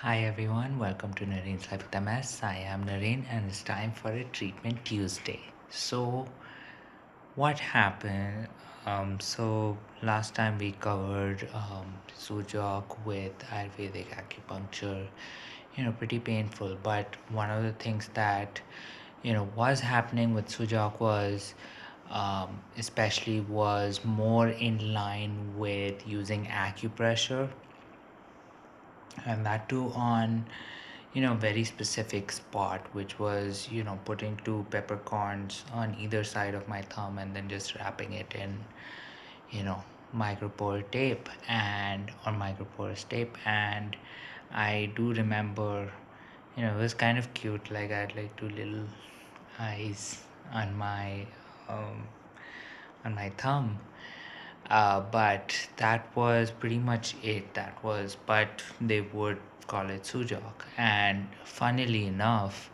Hi everyone, welcome to Nareen's Life with MS. I am Nareen and it's time for a treatment Tuesday. So, what happened? Last time we covered Sujok with Ayurvedic acupuncture, pretty painful. But one of the things that, was happening with Sujok was especially was more in line with using acupressure, and that too on very specific spot, which was putting two peppercorns on either side of my thumb and then just wrapping it in you know micropore tape and or microporous tape. And I do remember it was kind of cute, like I had like two little eyes on um my thumb. But that was pretty much it. That was, but they would call it Sujok. And funnily enough,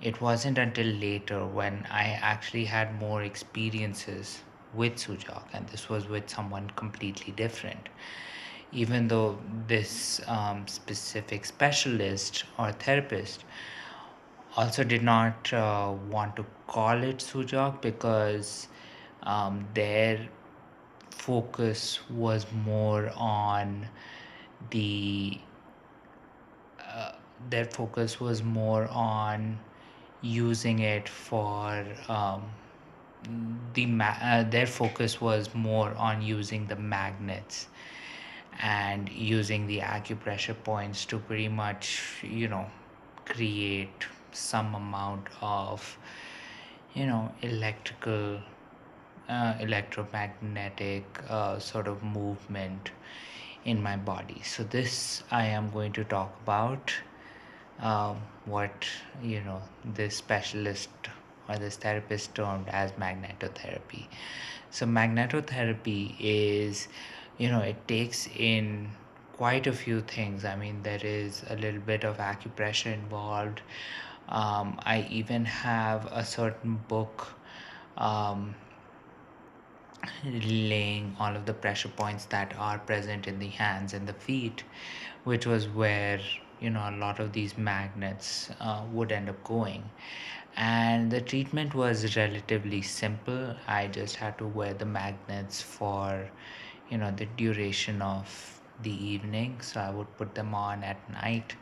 it wasn't until later when I actually had more experiences with Sujok, and this was with someone completely different. Even though this specific specialist or therapist also did not want to call it Sujok because their focus was more on the their focus was more on using it for their focus was more on using the magnets and using the acupressure points to pretty much create some amount of electrical electromagnetic sort of movement in my body. So this I am going to talk about what this specialist or this therapist termed as magnetotherapy. So magnetotherapy is, it takes in quite a few things. I mean, there is a little bit of acupressure involved. I even have a certain book um, laying all of the pressure points that are present in the hands and the feet, which was where a lot of these magnets would end up going. And the treatment was relatively simple. I just had to wear the magnets for the duration of the evening. So I would put them on at night,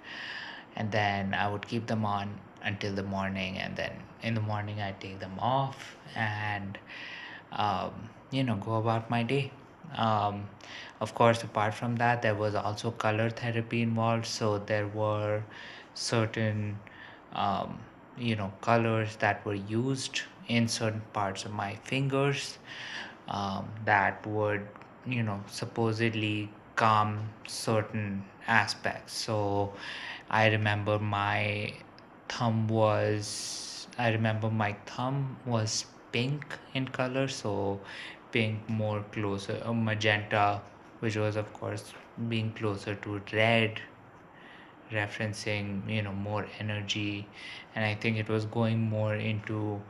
and then I would keep them on until the morning, and then in the morning I take them off and go about my day. um, of course, apart from that, there was also color therapy involved. So there were certain um, colors that were used in certain parts of my fingers that would supposedly calm certain aspects. So thumb I remember my thumb was pink in color. So pink more closer, magenta, which was of course being closer to red, referencing more energy. And I think it was going more into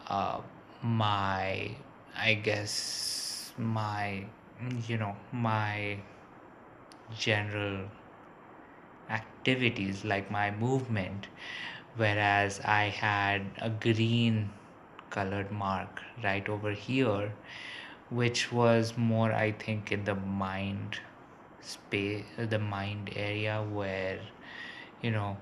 uh, my I guess my general activities, like my movement, whereas I had a green colored mark right over here, which was more, I think, in the mind space, the mind area, where you know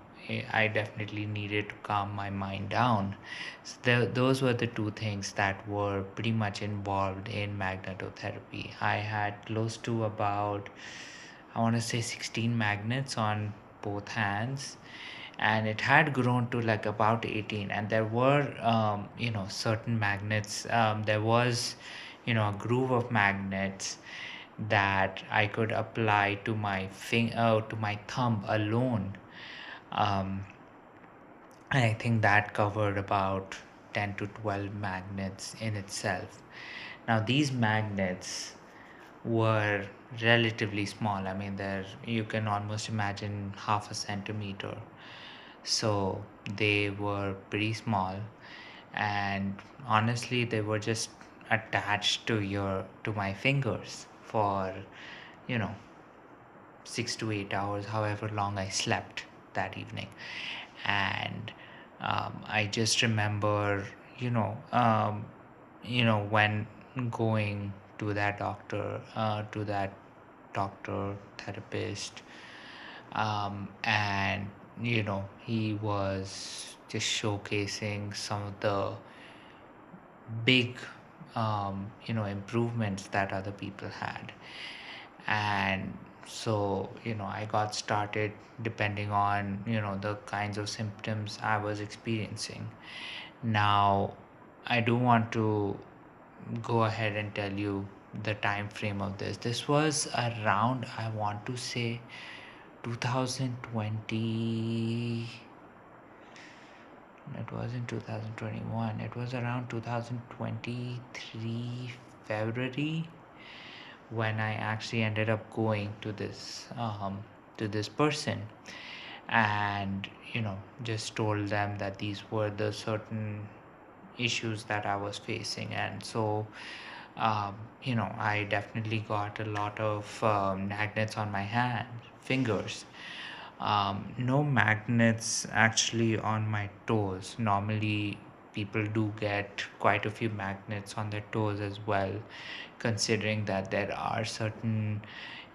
I definitely needed to calm my mind down. So those were the two things that were pretty much involved in magnetotherapy. I had close to about, I want to say, 16 magnets on both hands, and it had grown to like about 18. And there were certain magnets, there was a groove of magnets that I could apply to to my thumb alone. um, and I think that covered about 10 to 12 magnets in itself. Now these magnets were relatively small. I mean, you can almost imagine half a centimeter. So they were pretty small, and honestly, they were just attached to my fingers for you know 6 to 8 hours, however long I slept that evening. And I just remember, when going to that doctor therapist, and he was just showcasing some of the big improvements that other people had. And so I got started depending on the kinds of symptoms I was experiencing. Now, I do want to go ahead and tell you the time frame of this was around, I want to say, 2020. It was in 2021. It was around 2023 February when I actually ended up going to this person, and just told them that these were the certain issues that I was facing. And so I definitely got a lot of magnets on my fingers. No magnets actually on my toes. Normally, people do get quite a few magnets on their toes as well, considering that there are certain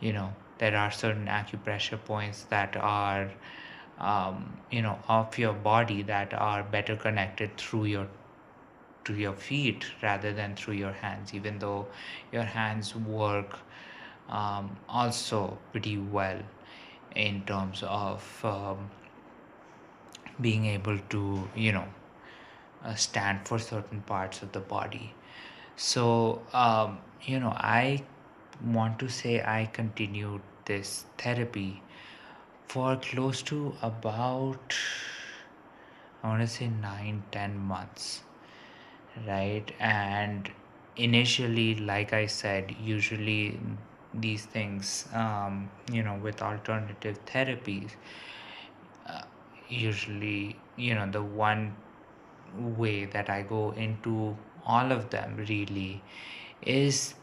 acupressure points that are of your body that are better connected through your feet rather than through your hands, even though your hands work also pretty well in terms of being able to stand for certain parts of the body. So I want to say I continued this therapy for close to about, I want to say, 9-10 months, right? And initially, like I said, usually these things, with alternative therapies, usually, the one way that I go into all of them really is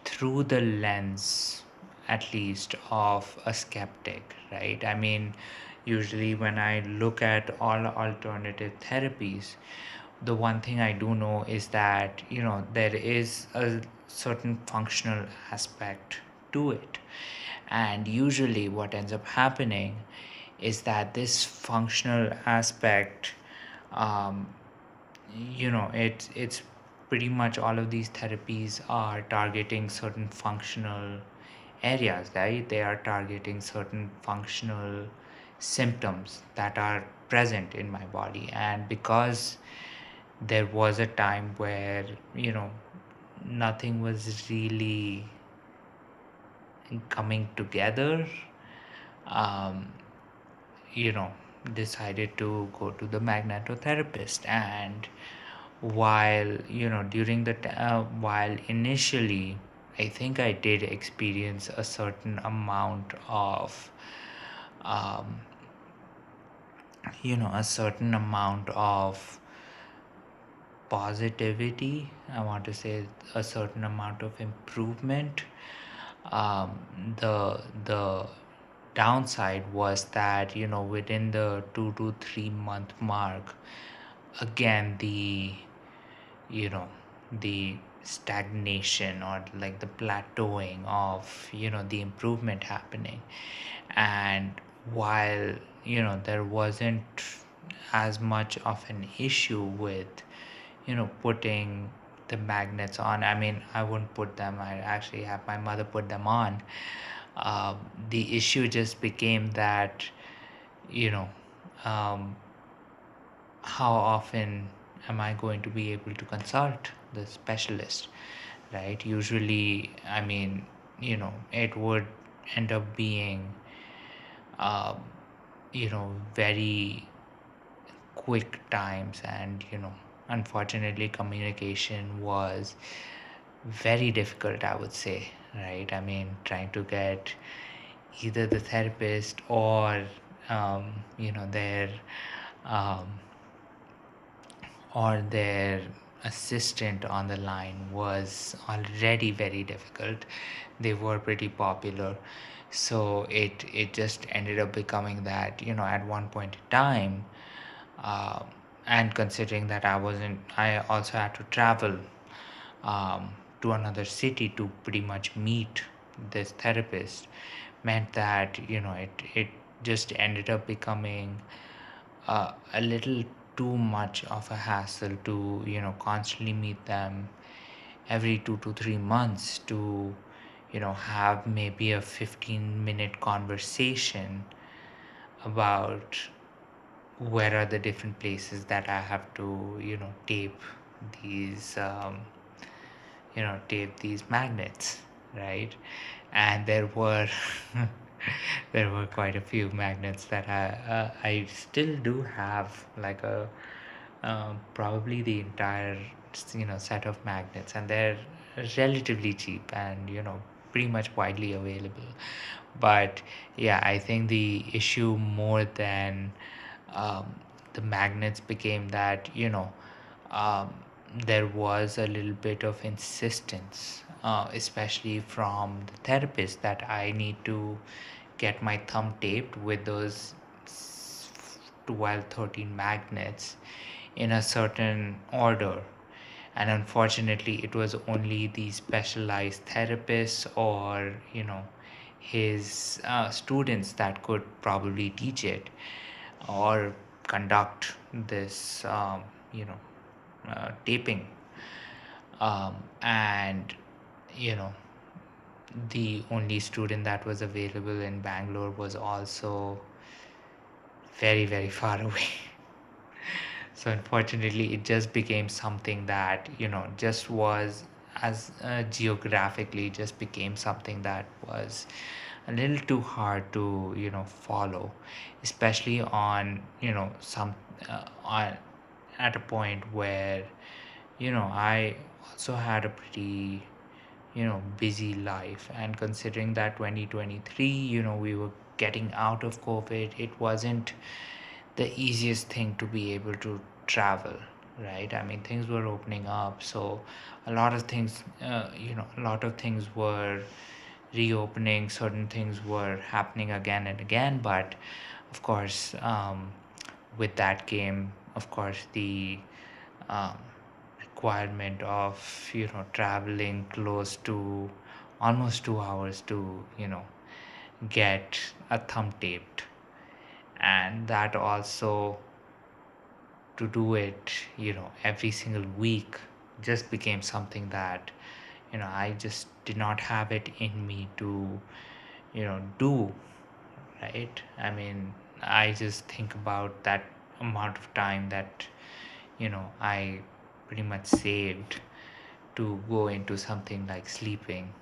through the lens, at least, of a skeptic, right? I mean, usually when I look at all alternative therapies, the one thing I do know is that there is a certain functional aspect to it. And usually what ends up happening is that this functional aspect, um, it's pretty much all of these therapies are targeting certain functional areas, right? They are targeting certain functional symptoms that are present in my body. And because there was a time where nothing was really coming together, um, you know decided to go to the magnetotherapist. And while during while initially I think I did experience a certain amount of um, a certain amount of positivity, I want to say a certain amount of improvement. The downside was that within the 2 to 3 month mark, again you know the stagnation, or like the plateauing of the improvement happening. And while there wasn't as much of an issue with putting the magnets on, I mean, I wouldn't put them, I actually have my mother put them on. The issue just became that you know um, how often am I going to be able to consult the specialist, right? Usually, I mean, it would end up being um, very quick times. And unfortunately, communication was very difficult, I would say, right? I mean, trying to get either the therapist or their um, their assistant on the line was already very difficult. They were pretty popular. So it just ended up becoming that, at one point in time, um, and considering that I also had to travel um, to another city to pretty much meet this therapist, meant that it just ended up becoming a little too much of a hassle to constantly meet them every 2 to 3 months to have maybe a 15-minute conversation about where are the different places that I have to tape these tape these magnets, right? And there were there were quite a few magnets that I still do have, like a probably the entire set of magnets, and they're relatively cheap and pretty much widely available. But yeah, I think the issue more than um, the magnets became that um, there was a little bit of insistence, especially from the therapist, that I need to get my thumb taped with those 12, 13 magnets in a certain order. And unfortunately, it was only the specialized therapists or his students that could probably teach it or conduct this taping, and you know the only student that was available in Bangalore was also very, very far away. So unfortunately, it just became something that just was, as geographically, just became something that was a little too hard to follow, especially on some on at a point where I also had a pretty busy life. And considering that 2023, we were getting out of COVID, it wasn't the easiest thing to be able to travel, right? I mean, things were opening up, so a lot of things were reopening, certain things were happening again and again. But of course, with that came, of course, the um, requirement of traveling close to almost 2 hours to get a thumb taped. And that also, to do it every single week, just became something that I just did not have it in me to do, right? I mean, I just think about that amount of time that I pretty much saved to go into something like sleeping,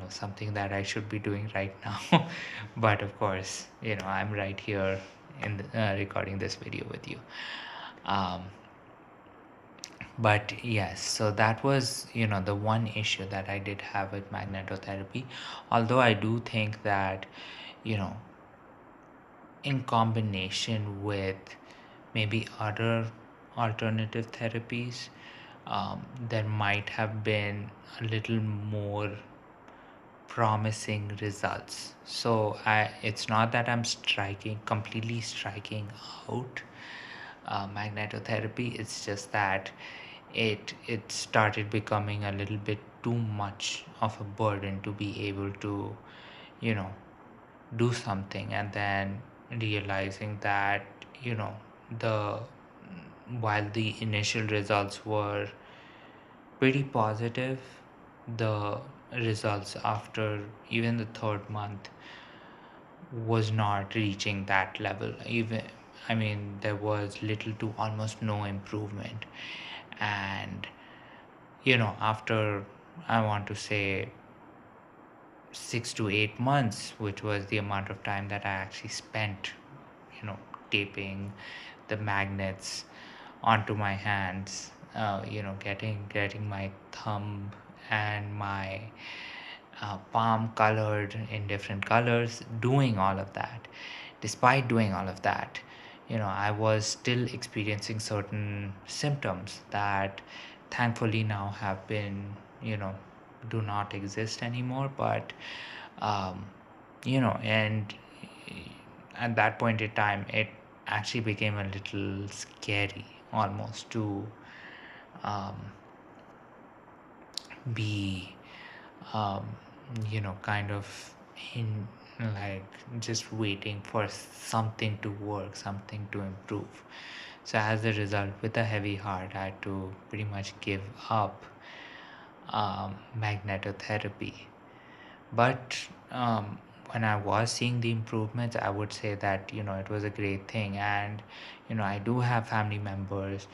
something that I should be doing right now. But of course, I'm right here in recording this video with you. um, but yes, so that was the one issue that I did have with magnetotherapy. Although I do think that you know in combination with maybe other alternative therapies, there might have been a little more promising results. So it's not that I'm completely striking out magnetotherapy. It's just that it started becoming a little bit too much of a burden to be able to you know do something, and then realizing that the while the initial results were pretty positive, the results after even the third month was not reaching that level. Even, I mean, there was little to almost no improvement. And after, I want to say, 6 to 8 months, which was the amount of time that I actually spent you know taping the magnets onto my hands, getting my thumb and my palm colored in different colors, doing all of that. Despite doing all of that, I was still experiencing certain symptoms that thankfully now have been, do not exist anymore. But um, and at that point in time, it actually became a little scary almost to um, be um, kind of in, like, just waiting for something to work, something to improve. So as a result, with a heavy heart, I had to pretty much give up magnetotherapy. But when I was seeing the improvements, I would say that it was a great thing. And I do have family members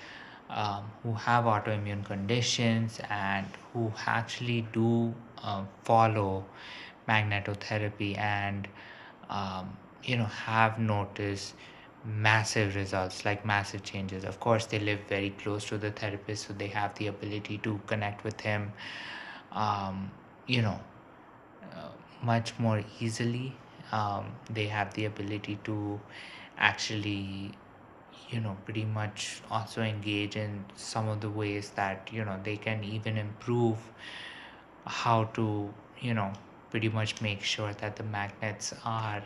who have autoimmune conditions and who actually do follow magnetotherapy, and have noticed massive results, like massive changes. Of course, they live very close to the therapist, so they have the ability to connect with him um, you know uh, much more easily. They have the ability to actually pretty much also engage in some of the ways that they can even improve how to pretty much make sure that the magnets are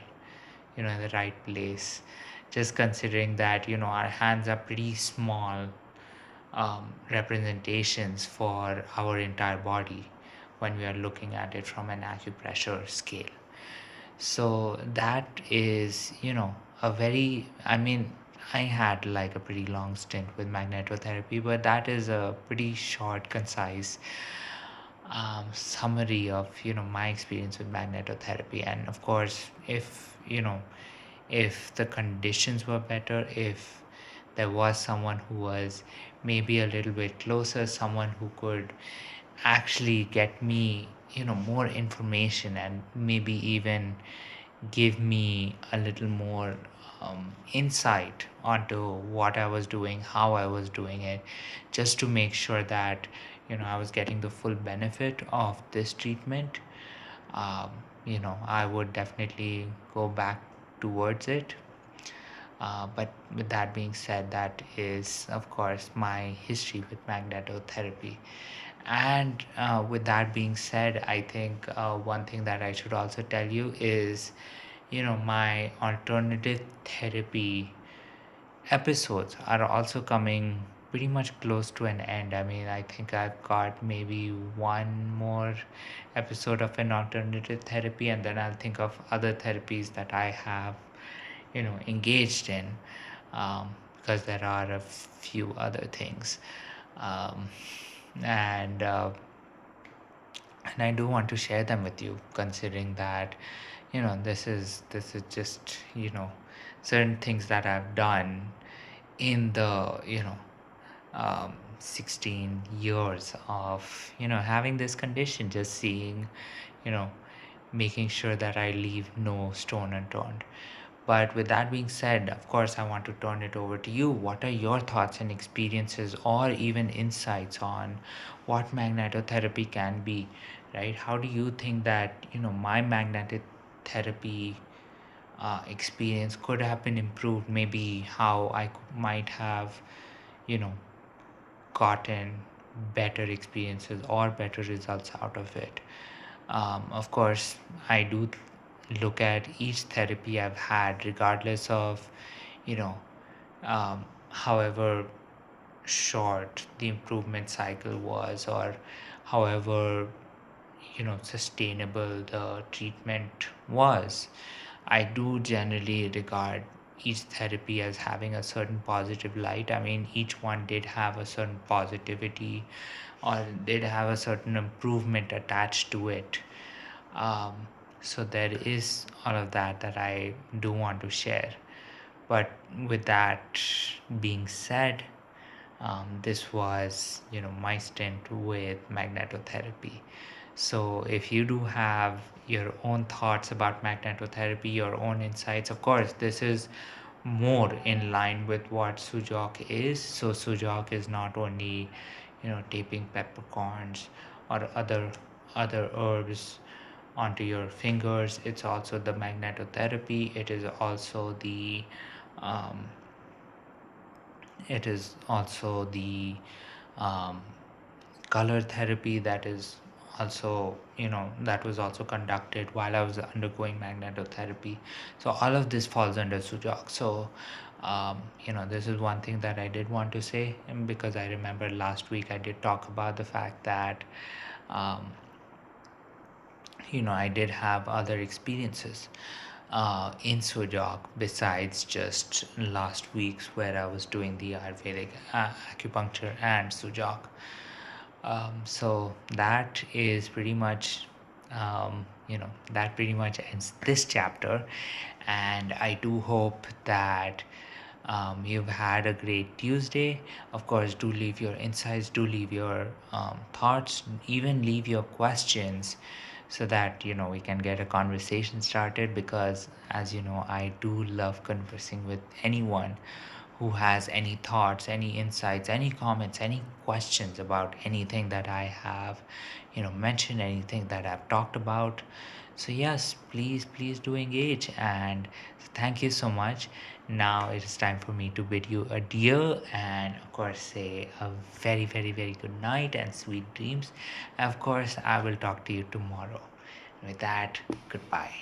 in the right place. Just considering that our hands are pretty small representations for our entire body when we are looking at it from an acupressure scale. So that is, a very, I mean, I had like a pretty long stint with magnetotherapy, but that is a pretty short, concise summary of, my experience with magnetotherapy. And of course, if the conditions were better, if there was someone who was maybe a little bit closer, someone who could actually get me more information and maybe even give me a little more insight onto what I was doing, how I was doing it, just to make sure that I was getting the full benefit of this treatment. um, I would definitely go back towards it. But with that being said, that is, of course, my history with magnetotherapy. And with that being said, I think one thing that I should also tell you is, my alternative therapy episodes are also coming pretty much close to an end. I mean, I think I've got maybe one more episode of an alternative therapy, and then I'll think of other therapies that I have engaged in, because there are a few other things. um, and and I do want to share them with you, considering that this is just certain things that I've done in the 16 years of having this condition, just seeing, you know making sure that I leave no stone unturned. But with that being said, of course, I want to turn it over to you. What are your thoughts and experiences, or even insights on what magnetotherapy can be, right? How do you think that, my magnetic therapy experience could have been improved? Maybe how might have, you know, gotten better experiences or better results out of it. Of course, I do look at each therapy I've had, regardless of, you know, however short the improvement cycle was, or however, sustainable the treatment was. I do generally regard each therapy as having a certain positive light. I mean, each one did have a certain positivity, or did have a certain improvement attached to it. um, so there is all of that I do want to share. But with that being said, this was my stint with magnetotherapy. So if you do have your own thoughts about magnetotherapy, your own insights, of course this is more in line with what Sujok is. So Sujok is not only taping peppercorns or other herbs onto your fingers. It's also the magnetotherapy. It is also the um, it is also the um, color therapy that is also, that was also conducted while I was undergoing magnetotherapy. So all of this falls under Sujok. So this is one thing that I did want to say, because I remember last week I did talk about the fact that um, I did have other experiences in Sujok besides just last week's, where I was doing the Ayurvedic acupuncture and Sujok. So that is pretty much, that pretty much ends this chapter. And I do hope that you've had a great Tuesday. Of course, do leave your insights, do leave your thoughts, even leave your questions, so that we can get a conversation started, because as you know, I do love conversing with anyone who has any thoughts, any insights, any comments, any questions about anything that I have mentioned, anything that I've talked about. So yes, please do engage, and thank you so much. Now it is time for me to bid you adieu, and of course say a very very very good night and sweet dreams. Of course, I will talk to you tomorrow. With that, goodbye.